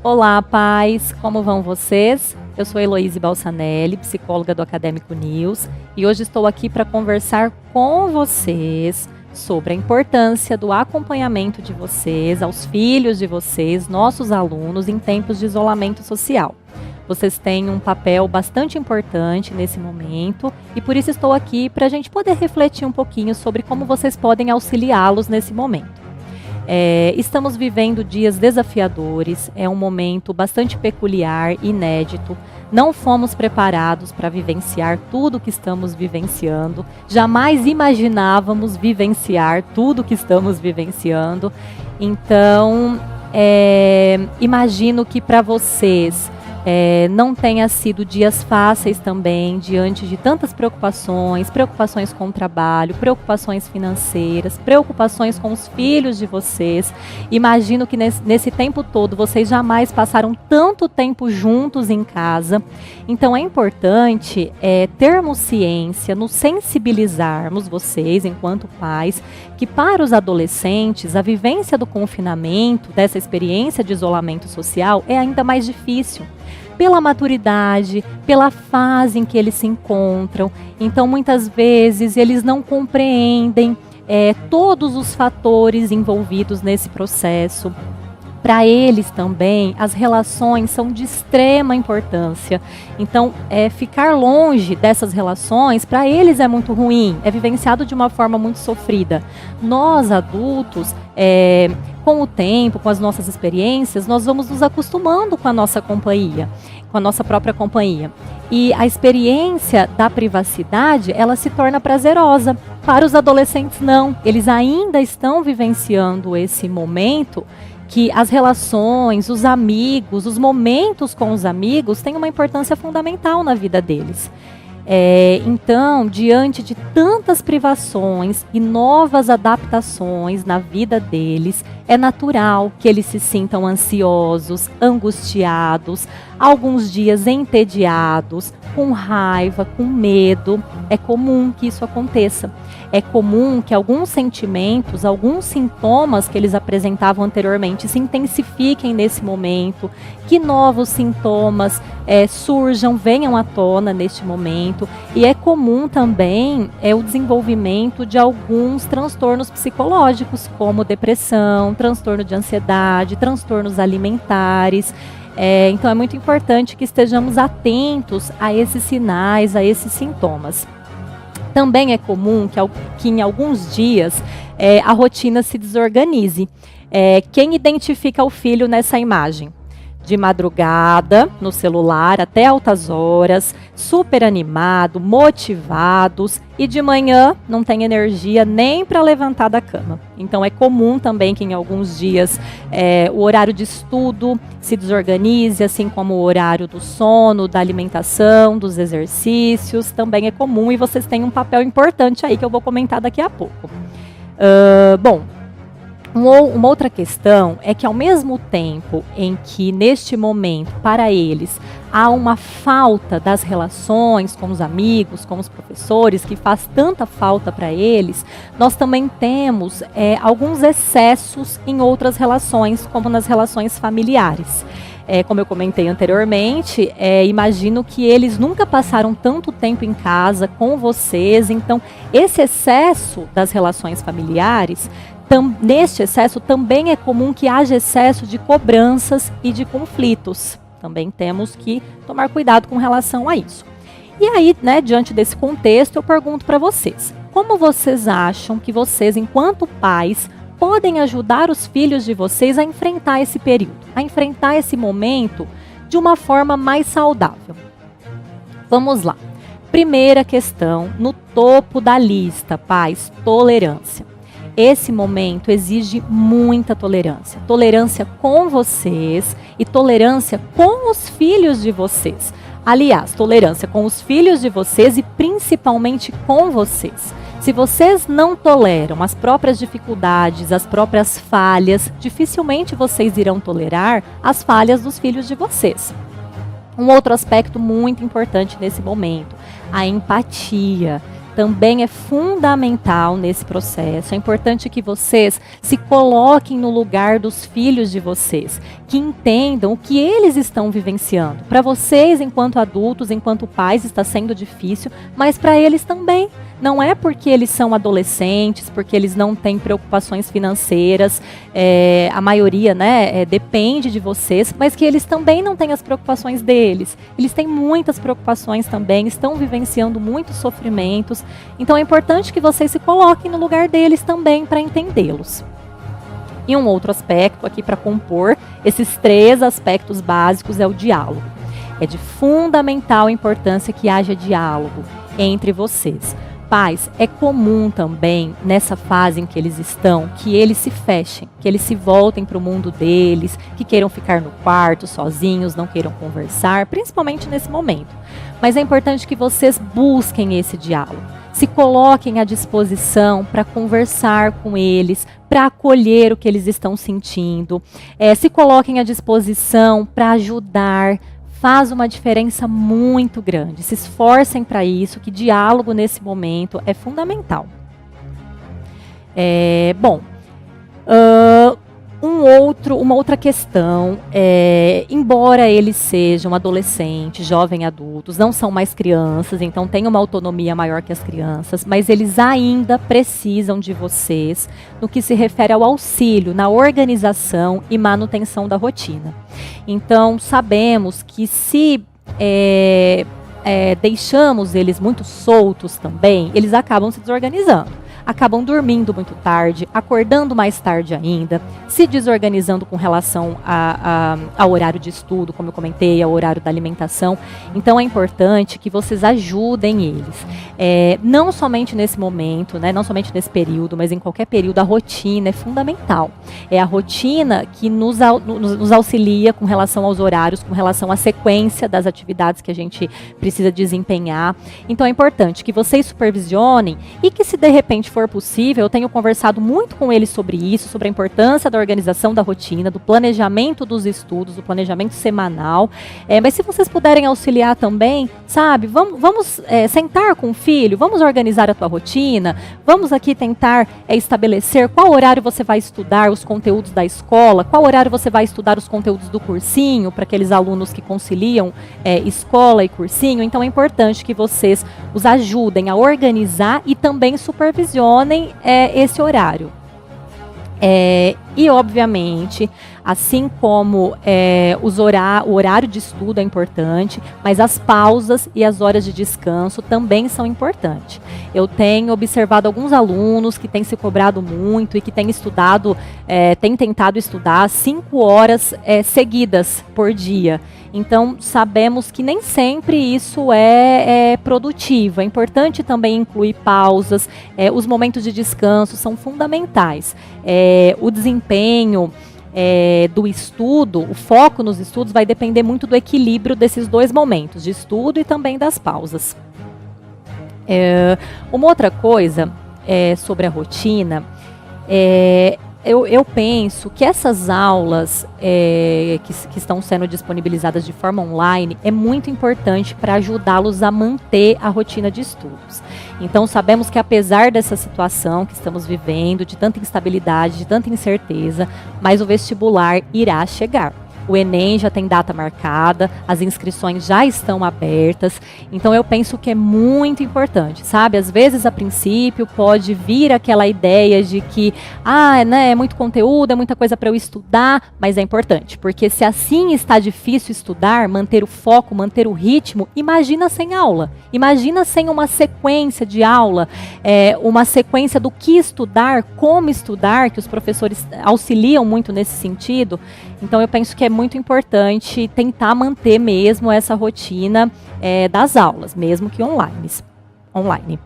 Olá, pais! Como vão vocês? Eu sou Heloíse Balsanelli, psicóloga do Acadêmico News, e hoje estou aqui para conversar com vocês sobre a importância do acompanhamento de vocês, aos filhos de vocês, nossos alunos, em tempos de isolamento social. Vocês têm um papel bastante importante nesse momento e por isso estou aqui para a gente poder refletir um pouquinho sobre como vocês podem auxiliá-los nesse momento. Estamos vivendo dias desafiadores, é um momento bastante peculiar, inédito. Não fomos preparados para vivenciar tudo que estamos vivenciando, jamais imaginávamos vivenciar tudo que estamos vivenciando. Então, imagino que para vocês não tenha sido dias fáceis também, diante de tantas preocupações com o trabalho, preocupações financeiras, preocupações com os filhos de vocês. Imagino que nesse tempo todo vocês jamais passaram tanto tempo juntos em casa. Então é importante termos ciência, nos sensibilizarmos vocês enquanto pais, que para os adolescentes a vivência do confinamento, dessa experiência de isolamento social é ainda mais difícil. Pela maturidade, pela fase em que eles se encontram. Então, muitas vezes, eles não compreendem todos os fatores envolvidos nesse processo. Para eles também, as relações são de extrema importância. Então, ficar longe dessas relações, para eles é muito ruim, é vivenciado de uma forma muito sofrida. Nós, adultos, com o tempo, com as nossas experiências, nós vamos nos acostumando com a nossa companhia, com a nossa própria companhia. E a experiência da privacidade, ela se torna prazerosa. Para os adolescentes, não. Eles ainda estão vivenciando esse momento que as relações, os amigos, os momentos com os amigos têm uma importância fundamental na vida deles. Então, diante de tantas privações e novas adaptações na vida deles, é natural que eles se sintam ansiosos, angustiados, alguns dias entediados, com raiva, com medo. É comum que isso aconteça. É comum que alguns sentimentos, alguns sintomas que eles apresentavam anteriormente se intensifiquem nesse momento, que novos sintomas surjam, venham à tona neste momento. E é comum também o desenvolvimento de alguns transtornos psicológicos, como depressão, transtorno de ansiedade, transtornos alimentares. Então é muito importante que estejamos atentos a esses sinais, a esses sintomas. Também é comum que em alguns dias a rotina se desorganize. Quem identifica o filho nessa imagem? De madrugada, no celular, até altas horas, super animado, motivados, e de manhã não tem energia nem para levantar da cama. Então é comum também que em alguns dias o horário de estudo se desorganize, assim como o horário do sono, da alimentação, dos exercícios, também é comum, e vocês têm um papel importante aí que eu vou comentar daqui a pouco. Uma outra questão é que ao mesmo tempo em que neste momento, para eles, há uma falta das relações com os amigos, com os professores, que faz tanta falta para eles, nós também temos alguns excessos em outras relações, como nas relações familiares. Como eu comentei anteriormente, imagino que eles nunca passaram tanto tempo em casa com vocês, então esse excesso das relações familiares, neste excesso também é comum que haja excesso de cobranças e de conflitos. Também temos que tomar cuidado com relação a isso. E aí, diante desse contexto, eu pergunto para vocês, como vocês acham que vocês, enquanto pais, podem ajudar os filhos de vocês a enfrentar esse período, a enfrentar esse momento de uma forma mais saudável? Vamos lá. Primeira questão, no topo da lista, pais, tolerância. Esse momento exige muita tolerância. Tolerância com vocês e tolerância com os filhos de vocês. Aliás, tolerância com os filhos de vocês e principalmente com vocês. Se vocês não toleram as próprias dificuldades, as próprias falhas, dificilmente vocês irão tolerar as falhas dos filhos de vocês. Um outro aspecto muito importante nesse momento, a empatia. também é fundamental nesse processo. É importante que vocês se coloquem no lugar dos filhos de vocês, que entendam o que eles estão vivenciando. Para vocês, enquanto adultos, enquanto pais, está sendo difícil, mas para eles também. Não é porque eles são adolescentes, porque eles não têm preocupações financeiras, a maioria, né, depende de vocês, mas que eles também não têm as preocupações deles. Eles têm muitas preocupações também, estão vivenciando muitos sofrimentos. Então é importante que vocês se coloquem no lugar deles também para entendê-los. E um outro aspecto aqui para compor esses 3 aspectos básicos é o diálogo. É de fundamental importância que haja diálogo entre vocês. Pais, é comum também, nessa fase em que eles estão, que eles se fechem, que eles se voltem para o mundo deles, que queiram ficar no quarto sozinhos, não queiram conversar, principalmente nesse momento. Mas é importante que vocês busquem esse diálogo, se coloquem à disposição para conversar com eles, para acolher o que eles estão sentindo, se coloquem à disposição para ajudar. Faz uma diferença muito grande. Se esforcem para isso, que diálogo nesse momento é fundamental. Uma outra questão, embora eles sejam adolescentes, jovens adultos, não são mais crianças, então têm uma autonomia maior que as crianças, mas eles ainda precisam de vocês no que se refere ao auxílio, na organização e manutenção da rotina. Então, sabemos que se deixamos eles muito soltos também, eles acabam se desorganizando. Acabam dormindo muito tarde, acordando mais tarde ainda, se desorganizando com relação ao horário de estudo, como eu comentei, ao horário da alimentação. Então é importante que vocês ajudem eles. Não somente nesse momento, né, não somente nesse período, mas em qualquer período, a rotina é fundamental. É a rotina que nos auxilia com relação aos horários, com relação à sequência das atividades que a gente precisa desempenhar. Então é importante que vocês supervisionem e que, se de repente for possível, eu tenho conversado muito com eles sobre isso, sobre a importância da organização da rotina, do planejamento dos estudos, do planejamento semanal. Mas se vocês puderem auxiliar também, sabe, vamos sentar com o filho, vamos organizar a tua rotina, vamos aqui tentar estabelecer qual horário você vai estudar os conteúdos da escola, qual horário você vai estudar os conteúdos do cursinho, para aqueles alunos que conciliam escola e cursinho. Então é importante que vocês os ajudem a organizar e também supervisionem esse horário. E, obviamente, assim como o horário de estudo é importante, mas as pausas e as horas de descanso também são importantes. Eu tenho observado alguns alunos que têm se cobrado muito e que têm tentado estudar 5 horas seguidas por dia. Então, sabemos que nem sempre isso é produtivo. É importante também incluir pausas, os momentos de descanso são fundamentais. O desempenho do estudo, o foco nos estudos vai depender muito do equilíbrio desses 2 momentos, de estudo e também das pausas. Uma outra coisa sobre a rotina, eu penso que essas aulas que estão sendo disponibilizadas de forma online é muito importante para ajudá-los a manter a rotina de estudos. Então, sabemos que apesar dessa situação que estamos vivendo, de tanta instabilidade, de tanta incerteza, mas o vestibular irá chegar. O Enem já tem data marcada, as inscrições já estão abertas, então eu penso que é muito importante, sabe? Às vezes, a princípio, pode vir aquela ideia de que, é muito conteúdo, é muita coisa para eu estudar, mas é importante, porque se assim está difícil estudar, manter o foco, manter o ritmo, imagina sem aula, imagina sem uma sequência de aula, uma sequência do que estudar, como estudar, que os professores auxiliam muito nesse sentido. Então eu penso que é muito importante tentar manter mesmo essa rotina das aulas, mesmo que online.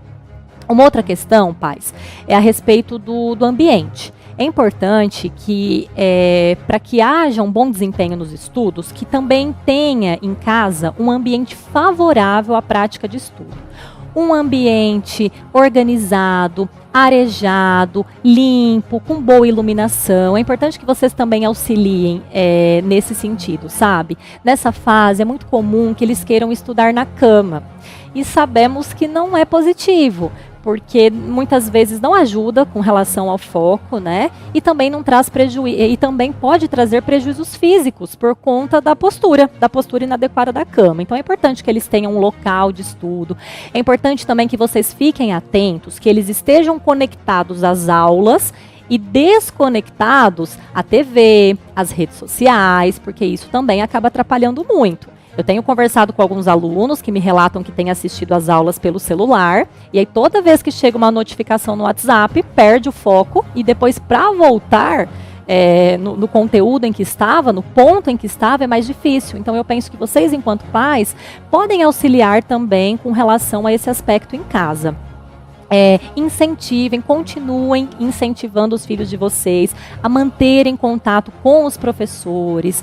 Uma outra questão, pais, é a respeito do ambiente. É importante que, para que haja um bom desempenho nos estudos, que também tenha em casa um ambiente favorável à prática de estudo. um ambiente organizado, arejado, limpo, com boa iluminação. É importante que vocês também auxiliem nesse sentido, sabe? Nessa fase é muito comum que eles queiram estudar na cama. E sabemos que não é positivo, porque muitas vezes não ajuda com relação ao foco, né? E também não traz prejuízo, e também pode trazer prejuízos físicos por conta da postura inadequada da cama. Então é importante que eles tenham um local de estudo. É importante também que vocês fiquem atentos, que eles estejam conectados às aulas e desconectados à TV, às redes sociais, porque isso também acaba atrapalhando muito. Eu tenho conversado com alguns alunos que me relatam que têm assistido às aulas pelo celular, e aí toda vez que chega uma notificação no WhatsApp, perde o foco, e depois para voltar no conteúdo em que estava, no ponto em que estava, é mais difícil. Então eu penso que vocês, enquanto pais, podem auxiliar também com relação a esse aspecto em casa. Incentivem, continuem incentivando os filhos de vocês a manterem contato com os professores,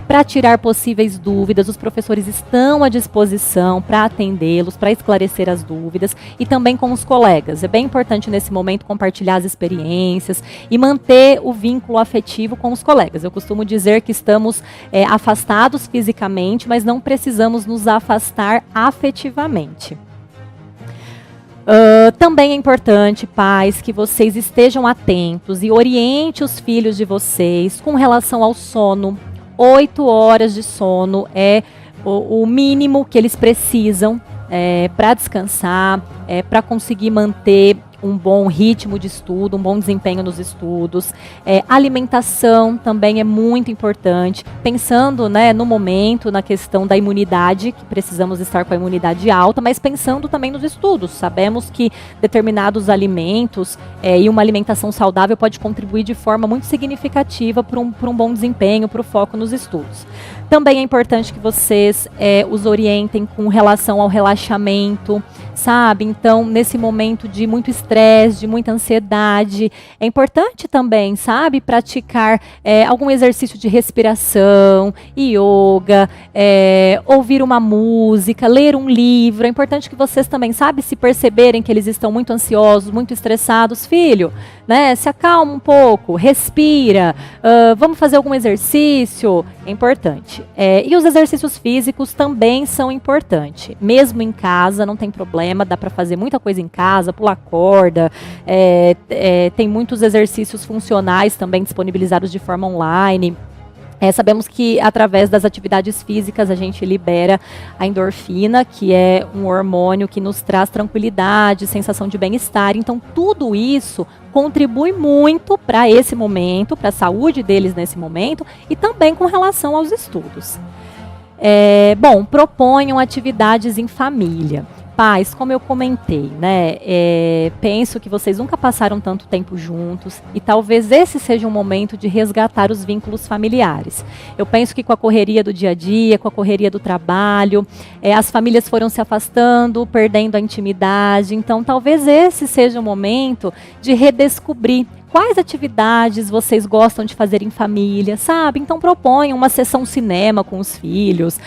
para tirar possíveis dúvidas. Os professores estão à disposição para atendê-los, para esclarecer as dúvidas, e também com os colegas. É bem importante nesse momento compartilhar as experiências e manter o vínculo afetivo com os colegas. Eu costumo dizer que estamos afastados fisicamente, mas não precisamos nos afastar afetivamente. Também é importante, pais, que vocês estejam atentos e oriente os filhos de vocês com relação ao sono. 8 horas de sono é o mínimo que eles precisam para descansar, para conseguir manter um bom ritmo de estudo, um bom desempenho nos estudos. Alimentação também é muito importante, pensando, né, no momento, na questão da imunidade, que precisamos estar com a imunidade alta, mas pensando também nos estudos. Sabemos que determinados alimentos e uma alimentação saudável pode contribuir de forma muito significativa para um bom desempenho, para o foco nos estudos. Também é importante que vocês os orientem com relação ao relaxamento, sabe? Então, nesse momento de muito estresse, de muita ansiedade, é importante também, sabe, praticar algum exercício de respiração, yoga, ouvir uma música, ler um livro. É importante que vocês também, sabe, se perceberem que eles estão muito ansiosos, muito estressados, filho, né, se acalma um pouco, respira, vamos fazer algum exercício. É importante. E os exercícios físicos também são importantes. Mesmo em casa, não tem problema, dá para fazer muita coisa em casa, pular corda, tem muitos exercícios funcionais também disponibilizados de forma online. Sabemos que através das atividades físicas a gente libera a endorfina, que é um hormônio que nos traz tranquilidade, sensação de bem-estar. Então tudo isso contribui muito para esse momento, para a saúde deles nesse momento, e também com relação aos estudos. Proponham atividades em família. Pais, como eu comentei, né, penso que vocês nunca passaram tanto tempo juntos, e talvez esse seja um momento de resgatar os vínculos familiares. Eu penso que com a correria do dia a dia, com a correria do trabalho, as famílias foram se afastando, perdendo a intimidade. Então talvez esse seja o momento de redescobrir quais atividades vocês gostam de fazer em família, sabe? Então proponham uma sessão cinema com os filhos,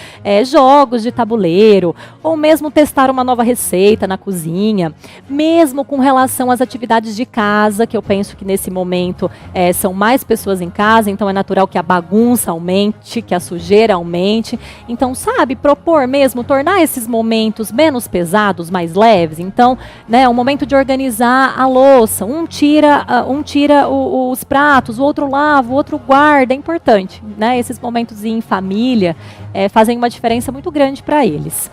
jogos de tabuleiro, ou mesmo testar uma nova receita na cozinha. Mesmo com relação às atividades de casa, que eu penso que nesse momento são mais pessoas em casa, então é natural que a bagunça aumente, que a sujeira aumente. Então, sabe, propor mesmo, tornar esses momentos menos pesados, mais leves. Então, né, um momento de organizar a louça, um tira os pratos, o outro lava, o outro guarda. É importante, né? Esses momentos em família fazem uma diferença muito grande para eles.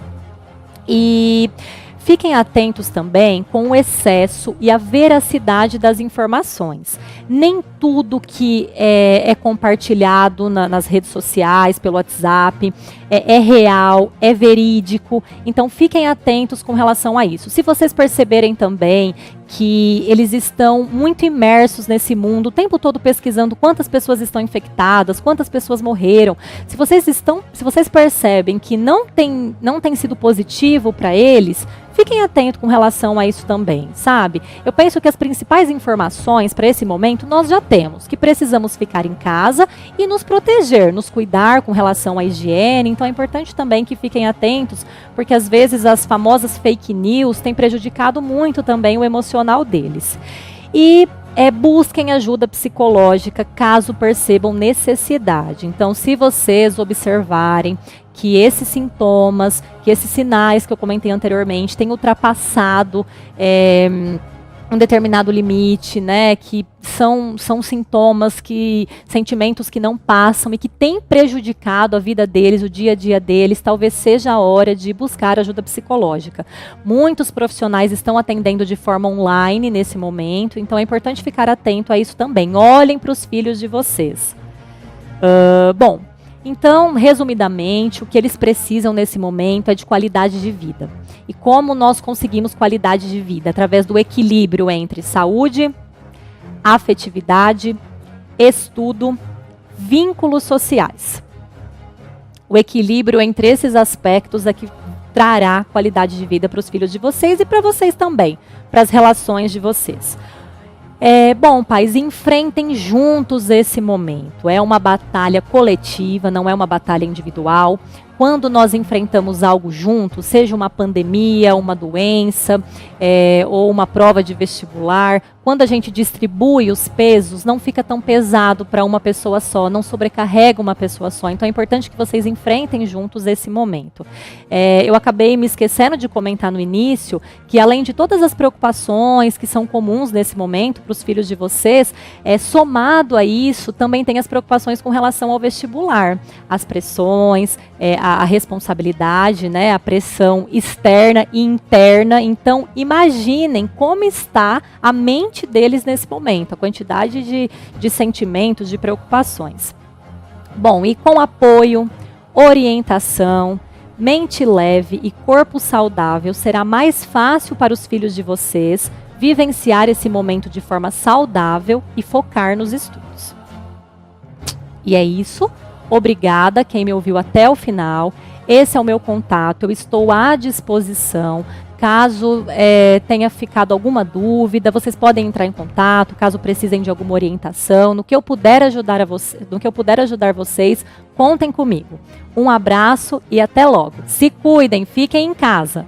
E fiquem atentos também com o excesso e a veracidade das informações. Nem tudo que é compartilhado nas redes sociais, pelo WhatsApp, é real, é verídico. Então fiquem atentos com relação a isso. Se vocês perceberem também que eles estão muito imersos nesse mundo, o tempo todo pesquisando quantas pessoas estão infectadas, quantas pessoas morreram. Se vocês percebem que não tem sido positivo para eles, fiquem atentos com relação a isso também, sabe? Eu penso que as principais informações para esse momento nós já temos, que precisamos ficar em casa e nos proteger, nos cuidar com relação à higiene. Então é importante também que fiquem atentos, porque às vezes as famosas fake news têm prejudicado muito também o emocional deles. E busquem ajuda psicológica caso percebam necessidade. Então, se vocês observarem que esses sintomas, que esses sinais que eu comentei anteriormente têm ultrapassado um determinado limite, né, que são sintomas, sentimentos que não passam e que têm prejudicado a vida deles, o dia a dia deles, talvez seja a hora de buscar ajuda psicológica. Muitos profissionais estão atendendo de forma online nesse momento, então é importante ficar atento a isso também. Olhem para os filhos de vocês. Bom, então, resumidamente, o que eles precisam nesse momento é de qualidade de vida. E como nós conseguimos qualidade de vida? Através do equilíbrio entre saúde, afetividade, estudo, vínculos sociais. O equilíbrio entre esses aspectos é que trará qualidade de vida para os filhos de vocês e para vocês também, para as relações de vocês. Bom, pais, enfrentem juntos esse momento. É uma batalha coletiva, não é uma batalha individual. Quando nós enfrentamos algo juntos, seja uma pandemia, uma doença, ou uma prova de vestibular, quando a gente distribui os pesos, não fica tão pesado para uma pessoa só, não sobrecarrega uma pessoa só. Então é importante que vocês enfrentem juntos esse momento. Eu acabei me esquecendo de comentar no início que, além de todas as preocupações que são comuns nesse momento para os filhos de vocês, somado a isso, também tem as preocupações com relação ao vestibular, as pressões, a responsabilidade, né, a pressão externa e interna. Então, imaginem como está a mente deles nesse momento, a quantidade de sentimentos, de preocupações. Bom, e com apoio, orientação, mente leve e corpo saudável, será mais fácil para os filhos de vocês vivenciar esse momento de forma saudável e focar nos estudos. E é isso. Obrigada quem me ouviu até o final. Esse é o meu contato, eu estou à disposição. Caso tenha ficado alguma dúvida, vocês podem entrar em contato, caso precisem de alguma orientação, no que eu puder ajudar vocês, contem comigo. Um abraço e até logo. Se cuidem, fiquem em casa.